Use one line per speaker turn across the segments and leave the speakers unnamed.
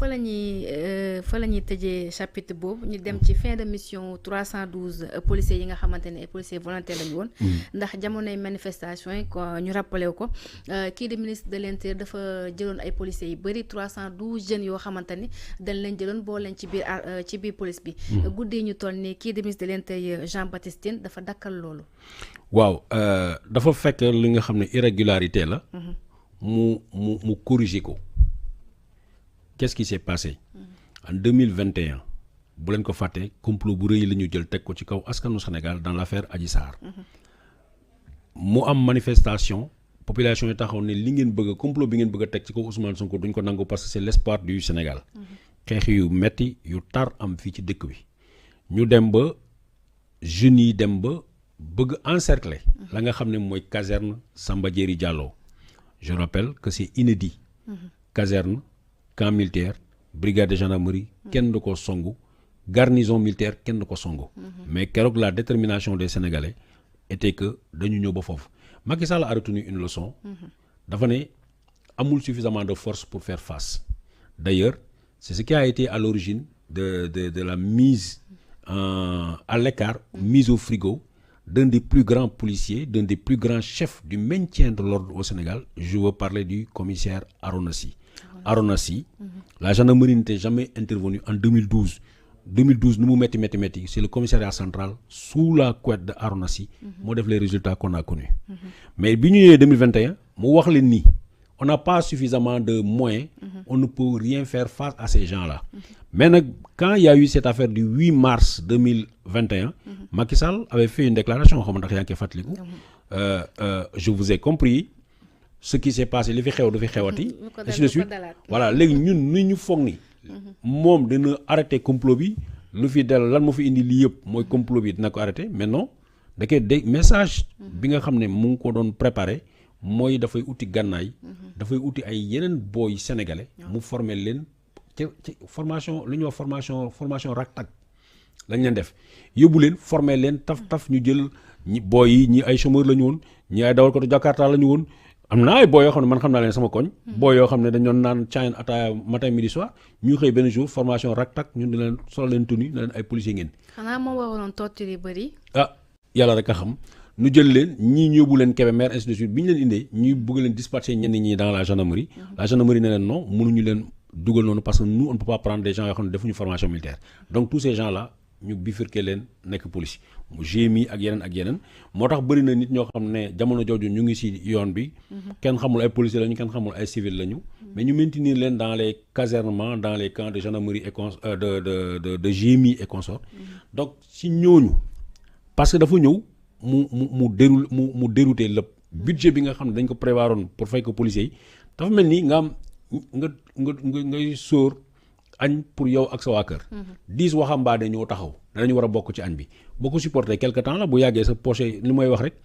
fa la ñuy tëjee chapitre boobu ñu dem ci fin de mission 312 policiers yi nga xamante ne policiers volontaires lañu woon. ndax jamonoy manifestation yi ñu rappelé ko kii di ministre de l'intérieur dafa jëloon ay policiers yu bëri 312 jeunes yoo xamante ni dañ leen jëloon boo leen ci biir police bi. guddi ñu toll nii kii di ministre de l'intérieur Jean-Baptiste Tine dafa dakkal loolu.
waaw dafa fekk li nga xam ne irrégularité la. mu corriger ko. Qu'est-ce qui s'est passé en 2021 bu leen ko fàtte complot bu rëy la ñu jël teg ko ci kaw askanu Sénégal dans l'affaire Adji Sarr mu am manifestation population yi taxaw ne li ngeen bëgg complot bi ngeen bëgg a teg ci kaw Ousmane Sonko duñ ko nangu parce que c'est l'espoir du Sénégal xeex yu metti yu tar am fii ci dëkk bi ñu dem ba jeunes yi dem ba bëgg encercler la nga xam ne mooy caserne Samba Diéry Diallo je rappelle que c'est inédit caserne camp militaire brigade de gendarmerie kenn du ko songu garnison militaire kenn du ko songu mais keroog la détermination des Sénégalais était que dañu ñëw ba foofu Macky Sall a retenu une leçon dafa ne amul suffisamment de force pour faire face d'ailleurs c'est ce qui a été à l'origine de la mise à l'écart mise au frigo d'un des plus grands policiers d'un des plus grands chefs du maintien de l'ordre au Sénégal je veux parler du commissaire Arona Sy. La gendarmerie n'était jamais intervenue en 2012. 2012 nu mu metti c'est le commissariat central sous la couette de Arona Sy moo def les résultats qu'on a connus. Mais bi ñu ñëwee 2021 mu wax leen ni on n'a pas suffisamment de moyens. On ne peut rien faire face à ces gens-là. Mais nag quand il y a eu cette affaire du 8 mars 2021 Macky Sall avait fait une déclaration xam ndax yaa ngi koy fàttaliku je vous ai compris. Ce qui s'est passé li fi xew du fi xewati ainsi de suite voilà léegi ñun ni ñu foog ni moom dina arrêté complot bi lu fi del lan moo fi indi lii yëpp mooy complot bi dina ko arrêté mais non da koy dégg message bi nga xam ne mu ngi ko doon préparé mooy dafay uti gànnaay dafay uti ay yeneen booy sénégalais mu former leen ci formation lu ñuy wax formation rak-tak lañ leen def yóbbu leen former leen taf ñu jël ñi booy yi ñi ay chômeur la ñu woon ñi ay dawal ko Jakarta la ñu woon am na ay booy yoo xam ne man xam naa leen sama koñ booy yoo xam ne dañu doon naan caayin ataaya matin midi soir ñu xëy benn jour formation rak-tak ñun di leen solo leen tenue ne leen ay policiers ngeen.
xanaa moo waroon torture yu bëri.
yàlla rek a xam ñu jël leen ñii ñu yóbbu leen Kébémer ainsi de suite bi ñu leen indee ñuy bëgg leen dispatcher ñenn ñi dans la gendarmerie. La gendarmerie ne leen non mënuñu leen dugal noonu parce que nous on ne peut pas prendre des gens yoo xam ne defuñu formation militaire donc tous ces gens là ñu bifurqué leen nekk police mu GMI ak yeneen moo tax bëri na nit ñoo xam ne jamono jooju ñu ngi ci yoon bi kenn xamul ay policiers lañu kenn xamul ay civils lañu mais ñu maintenir leen dans les casernements dans les camps de gendarmerie et de GMI et consorts donc ci ñooñu parce que dafa ñëw mu dérouter lépp budget bi nga xam ne dañ ko prévoiroon pour fay ko policiers yi dafa mel ni nga am ngay sóor añ pour yow ak sa waa kër 10 waxambaane ñoo taxaw danañu war a bokk ci añ bi boo ko supporté quelque temps la bu yàggee sa poche li may wax rek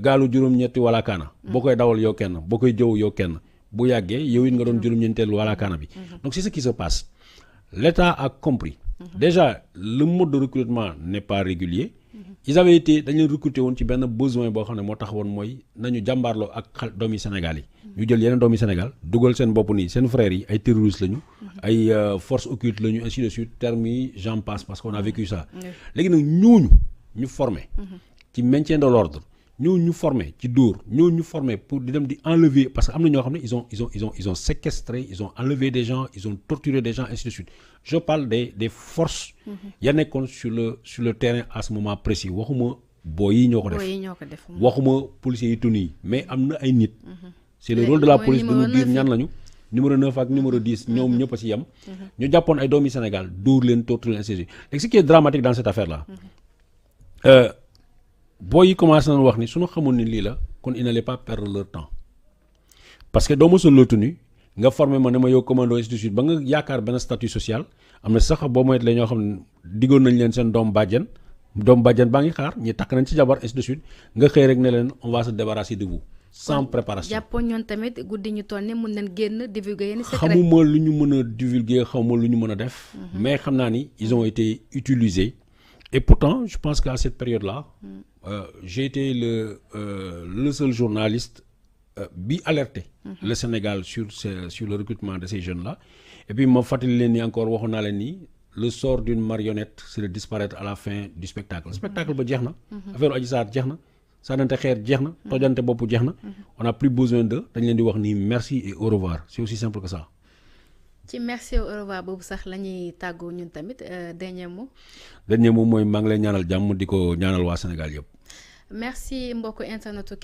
gaalu juróom-ñetti wala kaana boo koy dawal yow kenn boo koy jëw yow kenn bu yàggee yow it nga doon juróom-ñeenteelu wala kaana bi donc c'est ce qui se passe l'État a compris déjà le mode de recrutement n'est pas régulier ils avaient été dañu leen recruter woon ci benn besoin boo xam ne moo tax woon mooy nañu jàmbaarloo ak doomi Sénégal yi ñu jël yeneen doomi Sénégal dugal seen bopp nii seen frères yi ay terroristes lañu ay forces occultes lañu ainsi de suite termes yi j'en passe parce qu'on a vécu ça léegi nag ñooñu ñu formé ci maintien de l'ordre ñooñu ñu formé ci dóor ñooñu ñu formé pour di dem di enlever parce que am na ñoo xam ne ils ont séquestré ils ont enlevé des gens ils ont torturé des gens ainsi de suite je parle des forces ya nekkoon sur le terrain à ce moment précis waxuma booy yi ñoo ko def waxuma policiers yi tonu yi mais am na ay nit c'est le rôle de la police de nous dire ñan lañu numéro 9 ak numéro 10 ñoom ñëpp a ci yem ñu jàppoon ay doomi Sénégal dóor leen torturer leen ainsi de suite et ce qui est dramatique dans cette affaire là booy yi commencé nañu wax ni suñu xamoon ni lii la kon ils n'allaient pas perdre leur temps parce que doo ma sol la tenue nga formé ma ne ma yow commando ainsi de suite ba nga yaakaar benn statut social am na sax boo moyet la ñoo xam ne diggoon nañ leen seen doom bàjjen baa ngi xaar ñi takk nañ ci jabar ainsi de suite nga xëy rek ne leen on va se débarrasser de vous sans préparation.
jàppoon ñoon tamit guddi ñu toll ni mun nañ génn divulguer yenn secret.
xamuma lu ñu mën a divulguer xamuma lu ñu mën a def. mais xam naa ni ils ont été utilisés et pourtant je pense qu'à cette période-là j'ai été le seul journaliste bi alerté le Sénégal sur le recrutement de ces jeunes-là et puis ma fàttali leen ni encore waxoon naa leen ni le sort d'une marionnette c'est de disparaître à la fin du spectacle spectacle ba jeex na affaire Adji Sarr jeex na sànnante xeer jeex na tojante bopp jeex na on n'a plus besoin de dañ leen di wax ni merci et au revoir c'est aussi simple que ça.
ci merci au revoir boobu sax la ñuy tàggoo ñun tamit dernier mot.
dernier mot mooy maa ngi lay ñaanal jàmm di ko ñaanal waa Sénégal yëpp.
merci mbokku internet